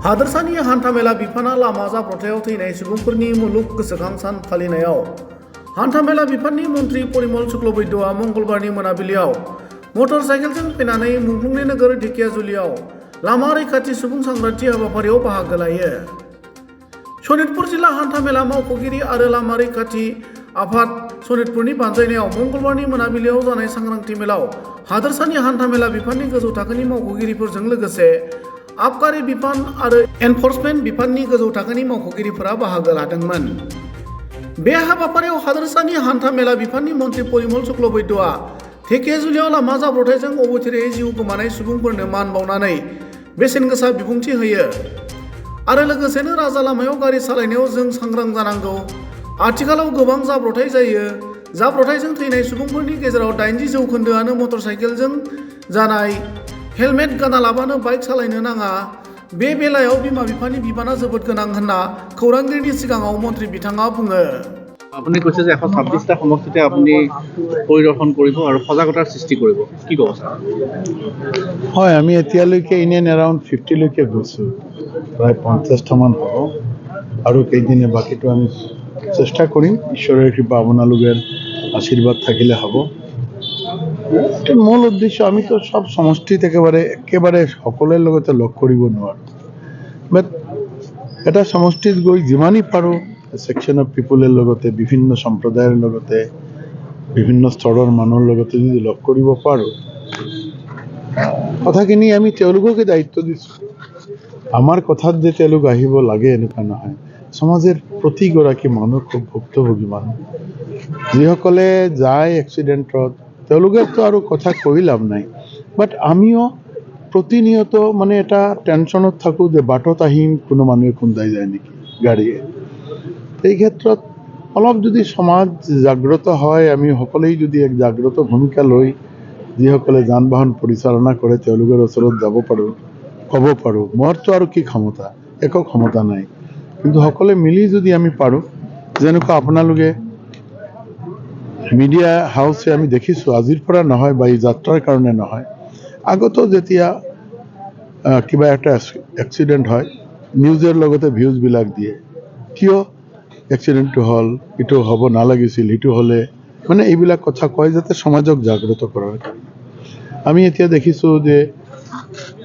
हादोरसानि हान्थामेला बिफाना लामा जाब्रबथायाव थैनाय सुबुंफोरनि मुलुग गोसोखां सान फालिनायाव हान्थामेला बिफाननि मन्त्रि परिमल शुक्लबैद्यआ मंगलबारनि मोनाबिलियाव मटर साइकेलजों फैनानै मुंख्लंनि नोगोर ढेकियाजुलियाव लामा रैखाथि सुबुं सांग्रांथि हाबाफारियाव बाहागो लायो। सनितपुर जिल्ला हान्थामेला मावख'गिरि आरो लामा रैखाथि आफाद सनितपुरनि बानजायनायाव मंगलबारनि मोनाबिलियाव जानाय सांग्रांथि मेलाव हादोरसानि हान्थामेला बिफाननि गोजौ थाखोनि मावख'गिरिफोरजों लोगोसे आबकारि बिफान आरो एनफर्समेन्ट बिफाननि गोजौ थाखोनि मावख'गिरिफोरा बाहागो लादोंमोन। बे हाबाफारियाव हादोरसानि हान्थामेला बिफाननि मन्त्रि परिमल शुक्लबैद्यआ ढेकियाजुलियाव लामा जाब्रबथायजों अबथिरायै जिउ गोमानाय सुबुंफोरनो मान बावनानै बेसेन गोसा बिबुंथि होयो आरो लोगोसेनो राजा लामायाव गारि सालायनायाव जों सांग्रां जानांगौ। आथिखालाव गोबां जाब्रबथाय जायो। जाब्रबथायजों थैनाय सुबुंफोरनि गेजेराव 80% मटर साइकेलजों जानाय। हेलमेट गानालाबानो बाइक सालायनो नाङा। बे बेलायाव बिमा बिफानि बिबाना जोबोद गोनां होनना खौरांगिरिनि सिगाङाव मन्त्रि बिथाङा बुङो। আপুনি কৈছে যে 126টা সমষ্টিতে আপুনি পৰিদৰ্শন কৰিব আৰু সজাগতাৰ সৃষ্টি কৰিব, কি ক'ব স্যাৰ? হয়, আমি এতিয়ালৈকে ইন এণ্ড এৰাউণ্ড 50 লৈকে গৈছোঁ, প্ৰায় 50টা মান হ'ব আৰু কেইদিনে বাকীটো আমি চেষ্টা কৰিম। ঈশ্বৰৰ কৃপা আপোনালোকৰ আশীৰ্বাদ থাকিলে হ'ব। মূল উদ্দেশ্য আমিতো সব সমষ্টিত একেবাৰে সকলোৰে লগতে লগ কৰিব নোৱাৰোঁ, বাট এটা সমষ্টিত গৈ যিমানেই পাৰোঁ ছেকশ্যন অফ পিপুলৰ লগতে বিভিন্ন সম্প্ৰদায়ৰ লগতে বিভিন্ন স্তৰৰ মানুহৰ লগতে যদি লগ কৰিব পাৰোঁ, কথাখিনি আমি তেওঁলোককে দায়িত্ব দিছোঁ। আমাৰ কথাত যে তেওঁলোক আহিব লাগে এনেকুৱা নহয়। সমাজৰ প্ৰতিগৰাকী মানুহ খুব ভুক্তভোগী মানুহ, যিসকলে যায় এক্সিডেণ্টত তেওঁলোকেতো আৰু কথা কৈ লাভ নাই, বাট আমিও প্ৰতিনিয়ত এটা টেনশ্যনত থাকোঁ যে বাটত আহিম কোনো মানুহে খুন্দাই যায় নেকি গাড়ীয়ে। এই ক্ষেত্ৰত অলপ যদি সমাজ জাগ্ৰত হয়, আমি সকলোৱে যদি এক জাগ্ৰত ভূমিকা লৈ যিসকলে যান বাহন পৰিচালনা কৰে তেওঁলোকৰ ওচৰত যাব পাৰোঁ, ক'ব পাৰোঁ। মোৰতো আৰু কি ক্ষমতা, একো ক্ষমতা নাই, কিন্তু সকলোৱে মিলি যদি আমি পাৰোঁ, যেনেকুৱা আপোনালোকে মিডিয়া হাউচে আমি দেখিছোঁ আজিৰ পৰা নহয় বা এই যাত্ৰাৰ কাৰণে নহয়, আগতো যেতিয়া কিবা একটা এক্সিডেণ্ট হয় নিউজৰ লগতে ভিউজবিলাক দিয়ে, কিয় এক্সিডেণ্টটো হ'ল, এইটো হ'ব নালাগিছিল, সেইটো হ'লে এইবিলাক কথা কয় যাতে সমাজক জাগ্ৰত কৰাৰ কাৰণে। আমি এতিয়া দেখিছোঁ যে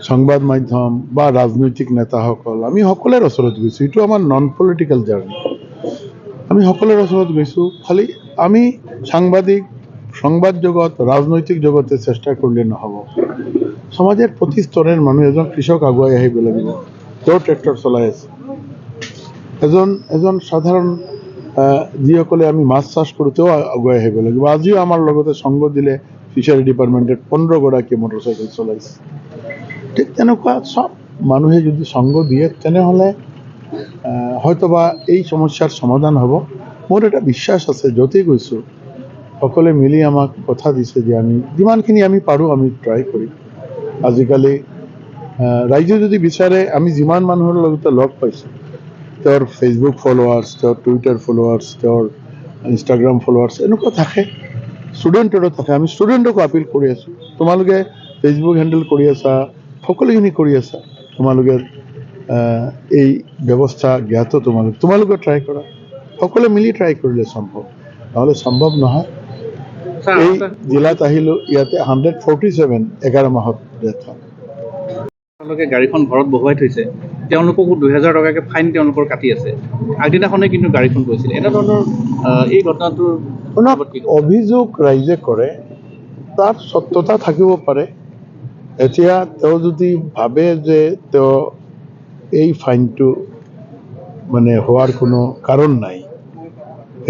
সংবাদ মাধ্যম বা ৰাজনৈতিক নেতাসকল আমি সকলোৰে ওচৰত গৈছোঁ। এইটো আমাৰ নন পলিটিকেল জাৰ্নি। আমি সকলোৰে ওচৰত গৈছোঁ, খালি আমি সাংবাদিক, সংবাদ জগত, ৰাজনৈতিক জগতে চেষ্টা কৰিলে নহ'ব। সমাজৰ প্ৰতি স্তৰৰ মানুহ, এজন কৃষক আগুৱাই আহিব লাগিব, তেওঁ ট্ৰেক্টৰ চলাই আছে। এজন সাধাৰণ যিসকলে আমি মাছ চাষ কৰোঁ তেওঁ আগুৱাই আহিব লাগিব। আজিও আমাৰ লগতে সংগ দিলে ফিচাৰী ডিপাৰ্টমেণ্টত 15গৰাকী মটৰ চাইকেল চলাইছে। ঠিক তেনেকুৱা সব মানুহে যদি সংগ দিয়ে তেনেহ'লে হয়তোবা এই সমস্যাৰ সমাধান হ'ব। মোৰ এটা বিশ্বাস আছে, য'তেই গৈছোঁ সকলোৱে মিলি আমাক কথা দিছে যে আমি যিমানখিনি আমি পাৰোঁ আমি ট্ৰাই কৰিম। আজিকালি ৰাইজে যদি বিচাৰে, আমি যিমান মানুহৰ লগতে লগ পাইছোঁ, তেওঁৰ ফেচবুক ফলোৱাৰ্ছ, তেওঁৰ টুইটাৰ ফলোৱাৰ্ছ, তেওঁৰ ইনষ্টাগ্ৰাম ফলোৱাৰ্ছ এনেকুৱা থাকে, ষ্টুডেণ্টৰো থাকে। আমি ষ্টুডেণ্টকো আপিল কৰি আছোঁ, তোমালোকে ফেচবুক হেণ্ডেল কৰি আছা, সকলোখিনি কৰি আছা, তোমালোকে এই ব্যৱস্থা জ্ঞাত, তোমালোকে ট্ৰাই কৰা। সকলোৱে মিলি ট্ৰাই কৰিলে সম্ভৱ, নহ'লে সম্ভৱ নহয়। এই জিলাত আহিলোঁ, ইয়াতে 147 11 মাহত ডেথ হ'ল। তেওঁলোকে গাড়ীখন ঘৰত বহুৱাই থৈছে, তেওঁলোককো 2000 টকাকৈ ফাইন তেওঁলোকৰ কাটি আছে। আগদিনাখনে কিন্তু গাড়ীখন গৈছিল। এনেধৰণৰ এই ঘটনাটোৰ অভিযোগ ৰাইজে কৰে, তাৰ সত্যতা থাকিব পাৰে। এতিয়া তেওঁ যদি ভাবে যে তেওঁ এই ফাইনটো হোৱাৰ কোনো কাৰণ নাই,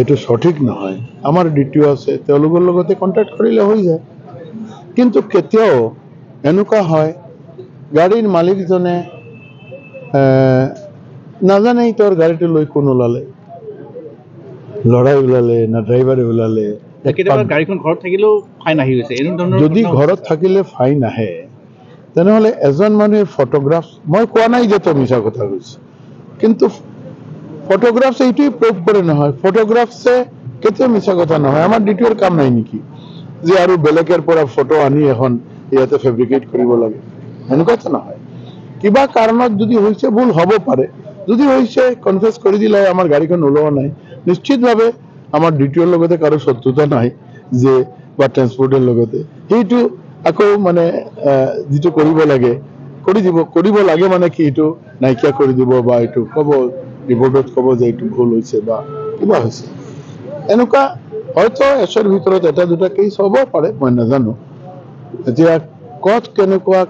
এইটো সঠিক নহয়, আমাৰ দ্বিতীয় আছে, তেওঁলোকৰ লগতে কণ্টেক্ট কৰিলে হৈ যায়। কিন্তু কেতিয়াও এনেকুৱা হয় গাড়ীৰ মালিকজনে নাজানেই তেওঁৰ গাড়ীটো লৈ কোন ওলালে, ল'ৰাই ওলালে না ড্ৰাইভাৰে ওলালে। কেতিয়াবা গাড়ীখন ঘৰত থাকিলেও ফাইন আহি গৈছে। যদি ঘৰত থাকিলে ফাইন আহে তেনেহ'লে এজন মানুহে ফটোগ্ৰাফ, মই কোৱা নাই যে তেওঁ মিছা কথা কৈছে, কিন্তু ফটোগ্ৰাফছ এইটোৱেই প্ৰুভ কৰে নহয়, ফটোগ্ৰাফছে কেতিয়াও মিছা কথা নহয়। আমাৰ দ্বিতীয়ৰ কাম নাই নেকি যে আৰু বেলেগৰ পৰা ফটো আনি এখন ইয়াতে ফেব্ৰিকেট কৰিব লাগে? এনেকুৱাতো নহয়। কিবা কাৰণত যদি হৈছে ভুল হ'ব পাৰে, যদি হৈছে কনফেছ কৰি দিলে আমাৰ গাড়ীখন ওলোৱা নাই, নিশ্চিতভাৱে আমাৰ ডিটিঅ'ৰ লগতে কাৰো শত্ৰুতা নাই যে বা ট্ৰেন্সপৰ্টৰ লগতে সেইটো আকৌ মানে যিটো কৰিব লাগে কৰি দিব, কৰিব লাগে মানে কি এইটো নাইকিয়া কৰি দিব বা এইটো ক'ব ৰিপৰ্টত ক'ব যে এইটো ভুল হৈছে বা কিবা হৈছে। এনেকুৱা হয়তো এছৰ ভিতৰত এটা দুটা কেছ হ'ব পাৰে, মই নাজানো। এতিয়া ক'ত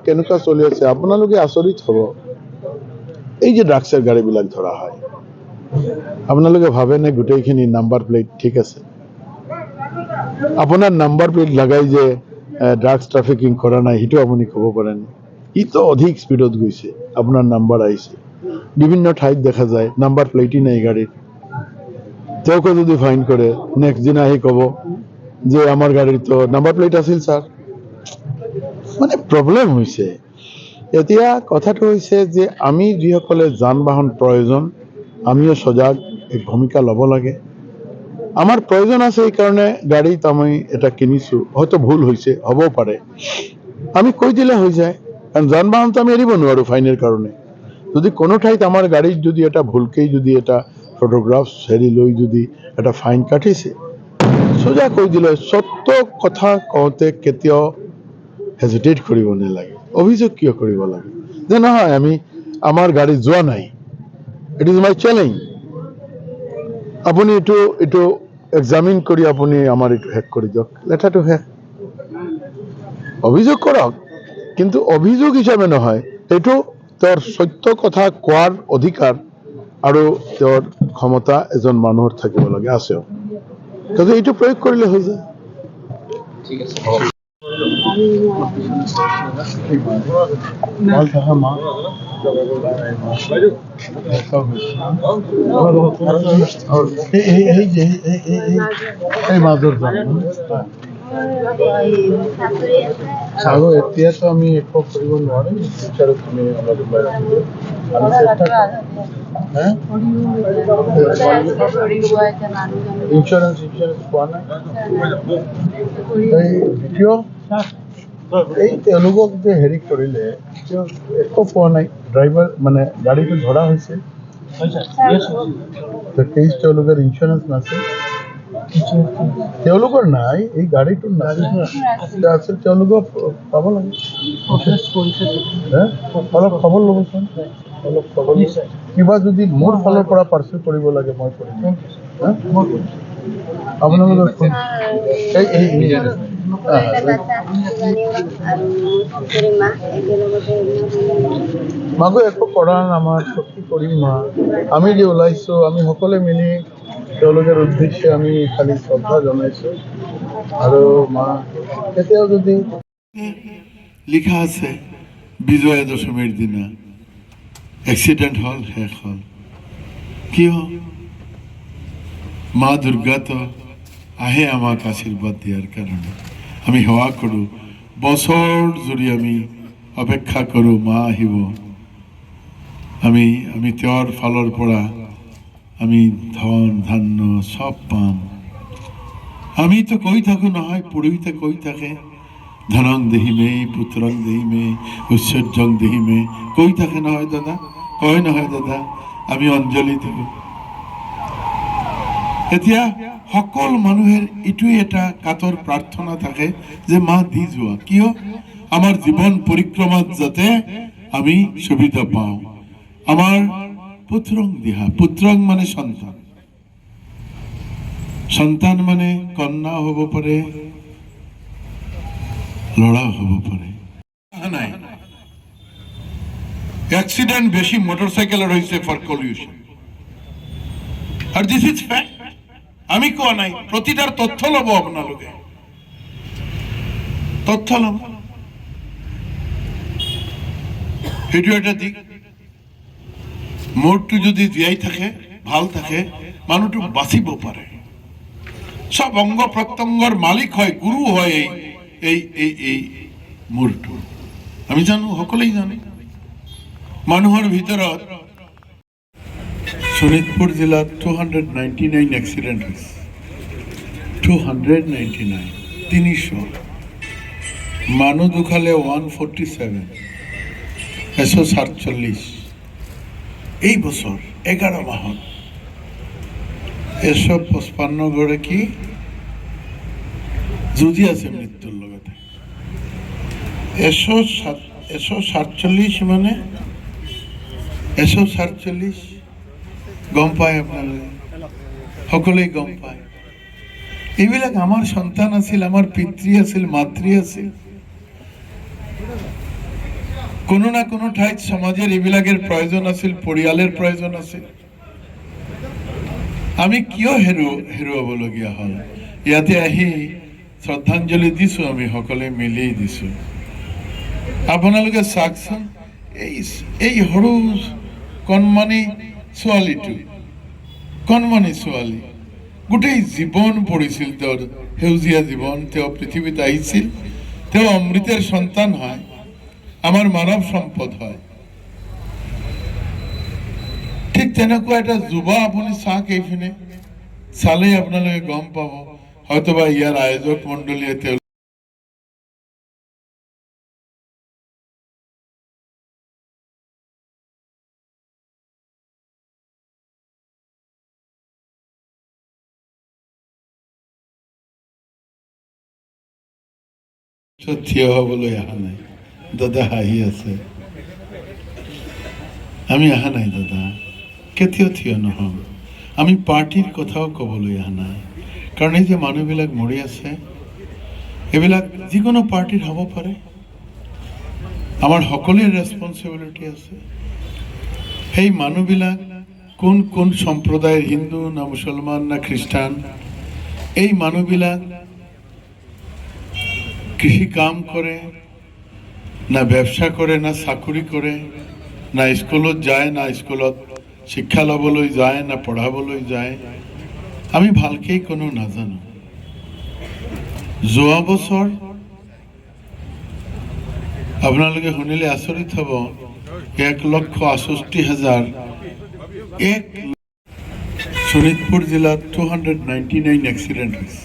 কেনেকুৱা চলি আছে আপোনালোকে আচৰিত হ'ব। এই যে ড্ৰাগছৰ গাড়ীবিলাক ধৰা হয়, আপোনালোকে ভাবেনে গোটেইখিনি নাম্বাৰ প্লেট ঠিক আছে? আপোনাৰ নাম্বাৰ প্লেট লগাই যে ড্ৰাগছ ট্ৰাফিকিং কৰা নাই সেইটো আপুনি ক'ব পাৰেনে? ইটো অধিক স্পীডত গৈছে, আপোনাৰ নাম্বাৰ আহিছে, বিভিন্ন ঠাইত দেখা যায় নাম্বাৰ প্লেটই নাই গাড়ীত। তেওঁকো যদি ফাইন কৰে, নেক্সট দিনা আহি ক'ব যে আমাৰ গাড়ীতো নাম্বাৰ প্লেট আছিল ছাৰ। মানে প্ৰব্লেম হৈছে। এতিয়া কথাটো হৈছে যে আমি যিসকলে যান বাহন প্ৰয়োজন, আমিও সজাগ এক ভূমিকা ল'ব লাগে। আমাৰ প্ৰয়োজন আছে এইকাৰণে গাড়ীত আমি এটা কিনিছোঁ, হয়তো ভুল হৈছে, হ'বও পাৰে, আমি কৈ দিলে হৈ যায়। কাৰণ যান বাহনটো আমি এৰিব নোৱাৰোঁ ফাইনেৰ কাৰণে। যদি কোনো ঠাইত আমাৰ গাড়ীত যদি এটা ভুলকেই যদি এটা ফটোগ্ৰাফ হেৰি লৈ যদি এটা ফাইন কাটিছে, সোজা কৈ দিলে সত্য কথা কওঁতে কেতিয়াও হেজিটেট কৰিব নালাগে। অভিযোগ কিয় কৰিব লাগে যে নহয় আমি আমাৰ গাড়ী যোৱা নাই, ইট ইজ মাই চেলেঞ্জ, আপুনি এইটো এক্সামিন কৰি আপুনি আমাৰ এইটো শেষ কৰি দিয়ক, লেঠাটো শেষ। অভিযোগ কৰক, কিন্তু অভিযোগ হিচাপে নহয়, এইটো তেওঁৰ সত্য কথা কোৱাৰ অধিকাৰ আৰু তেওঁৰ ক্ষমতা এজন মানুহৰ থাকিব লাগে, আছেও। কিন্তু এইটো প্ৰয়োগ কৰিলে হৈ যায়। ঠিক আছে। আৰু এতিয়াতো আমি একো কৰিব নোৱাৰিম, ফিউচাৰত তুমি অলপ আমি চেষ্টা ইঞ্চুৰেঞ্চ পোৱা নাই। কিয় এই তেওঁলোকক যে হেৰি কৰিলে কিয় একো পোৱা নাই? ড্ৰাইভাৰ মানে গাড়ীটো ধৰা হৈছে, কেছ তেওঁলোকৰ ইঞ্চুৰেঞ্চ নাছিল, তেওঁলোকৰ নাই, এই গাড়ীটোৰ নাই আছিল, তেওঁলোকক পাব লাগে। অলপ খবৰ ল'বচোন, অলপ খবৰ কিবা যদি মোৰ ফালৰ পৰা পাৰ্চেল কৰিব লাগে মই কৰিম। আপোনালোকৰ মাকো একো কৰা আমাৰ কি কৰিম মা, আমি যে ওলাইছোঁ আমি সকলোৱে মিলি তেওঁলোকৰ উদ্দেশ্যে আমি খালি শ্ৰদ্ধা জনাইছোঁ। আৰু মা কেতিয়াও যদি লিখা আছে বিজয়া দশমীৰ দিনা এক্সিডেণ্ট হ'ল, শেষ হ'ল, কিয়? মা দুৰ্গা তো আহে আমাক আশীৰ্বাদ দিয়াৰ কাৰণে। আমি সেৱা কৰোঁ, বছৰ জুৰি আমি অপেক্ষা কৰোঁ মা আহিব, আমি তেওঁৰ ফালৰ পৰা আমি ধন ধান্য সব পাম। আমিতো কৈ থাকোঁ নহয়, পুৰোহিতে কৈ থাকে ধনং দেহিমে পুত্ৰং দেহিমে ঐশ্বৰ্যং দেহিমে, কৈ থাকে নহয় দাদা, কয় নহয় দাদা, আমি অঞ্জলি দিলোঁ। এতিয়া সকলো মানুহের এইটোৱে এটা কাতৰ প্ৰাৰ্থনা থাকে যে মা দি যোৱা, কিয়? আমাৰ জীৱন পৰিক্ৰমাত যাতে আমি সুবিধা পাওঁ। আমাৰ পুত্ৰং দিহা, পুত্ৰং মানে সন্তান, সন্তান মানে কন্যা হ'ব পাৰে, ল'ৰা হ'ব পাৰে। নাই এক্সিডেন্ট বেশি মোটরসাইকেলের হয়েছে ফর পলিউশন, আর দিস ইজ ফ্যাক্ট। আমি কোয়া নাই, প্রতিটার তথ্য লব, আপনাদের তথ্য লব, সেইটো এটা দিক। মোৰটো যদি জীয়াই থাকে, ভাল থাকে, মানুহটো বাঁচিব পাৰে, সব অঙ্গ প্ৰত্যঙ্গৰ মালিক হয়, গুৰু হয় এই মোৰটো। আমি জানো, সকলেই জানে। মানুহৰ ভিতৰত শোণিতপুৰ জিলাত 299 এক্সিডেণ্ট হৈছে, 299, 300 মানুহ ঢুকালে 147, 147 এই বছর 11 মাহত 155 গৰাকী যুঁজি আছে মৃত্যুৰ লগতে 147 মানে 147 গম পায় আপোনালোকে সকলোৱে গম পায় এইবিলাক আমাৰ সন্তান আছিল আমাৰ পিতৃ আছিল মাতৃ আছিল কোনো না কোনো ঠাইত সমাজেৰ এইবিলাকেৰ প্ৰয়োজন আছিল পৰিয়ালেৰ প্ৰয়োজন আছিল আমি কিয় হেৰুৱাবলগীয়া হল ইয়াতে আহি শ্ৰদ্ধাঞ্জলি দিছো আমি সকলে মিলি দিছো আপোনালোকে চাওকচোন এই সৰু কণমানি ছোৱালী গোটেই জীৱন পৰিছিল তেওঁৰ সেউজীয়া জীৱন তেওঁ পৃথিৱীত আহিছিল তেওঁ অমৃতেৰ সন্তান হয় আমাৰ মানব সম্পদ হয় ঠিক তেনেকুৱা এটা যুৱা আপুনি চাওক এইপিনে চালেই আপোনালোকে গম পাব হয়তোবা ইয়াৰ আয়োজক মণ্ডলীয়ে থিয় হবলৈ অহা নাই দাদা হাঁহি আছে আমি অহা নাই দাদা কেতিয়াও থিয় নহওঁ আমি পাৰ্টিৰ কথাও ক'বলৈ অহা নাই কাৰণ এই যে মানুহবিলাক মৰি আছে এইবিলাক যিকোনো পাৰ্টিৰ হ'ব পাৰে আমাৰ সকলোৰে ৰেছপন্সিবিলিটি আছে সেই মানুহবিলাক কোন কোন সম্প্ৰদায়ৰ হিন্দু না মুছলমান না খ্ৰীষ্টান এই মানুহবিলাক কৃষি কাম কৰে না ব্যবসা করে না চাকরি করে না স্কুলত যায় না স্কুলত শিক্ষা ল'বলৈ যায় না পঢ়াবলৈ যায় আমি ভালকেই কোনো নাজানো যোৱা বছৰ আপোনালোকে শুনিলে আচৰিত হ'ব 1,68,000 শোণিতপুৰ জিলাত 299 এক্সিডেণ্ট হৈছে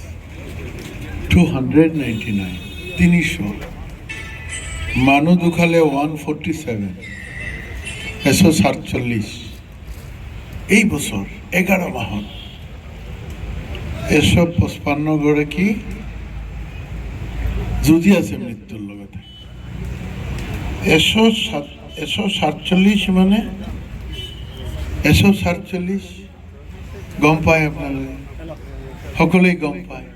299 300 মানুহ ঢুকালে 147 147 এই বছর 11 মাহত 155 গৰাকী যুঁজি আছে মৃত্যুৰ লগতে 147 মানে 147 গম পায় আপোনালোকে সকলোৱে গম পায়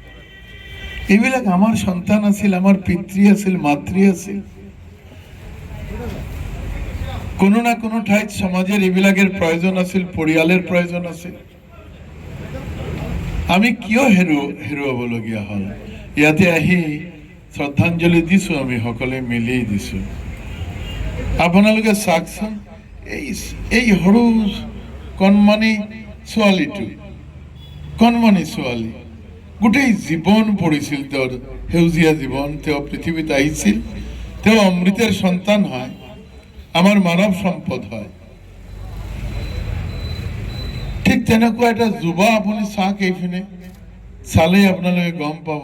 এইবিলাক আমাৰ সন্তান আছিল আমাৰ পিতৃ আছিল মাতৃ আছিল কোনো না কোনো ঠাইত সমাজেৰ এইবিলাকেৰ প্ৰয়োজন আছিল পৰিয়ালেৰ প্ৰয়োজন আছিল আমি কিয় হেৰুৱাবলগীয়া হল ইয়াতে আহি শ্ৰদ্ধাঞ্জলি দিছো আমি সকলে মিলি দিছো আপোনালোকে চাওকচোন এই সৰু কণমানি ছোৱালী গোটেই জীৱন পৰিছিল তেওঁৰ সেউজীয়া জীৱন তেওঁ পৃথিৱীত আহিছিল তেওঁ অমৃতেৰ সন্তান হয় আমাৰ মানব সম্পদ হয় ঠিক তেনেকুৱা এটা যুৱা আপুনি চাওক এইপিনে চালেই আপোনালোকে গম পাব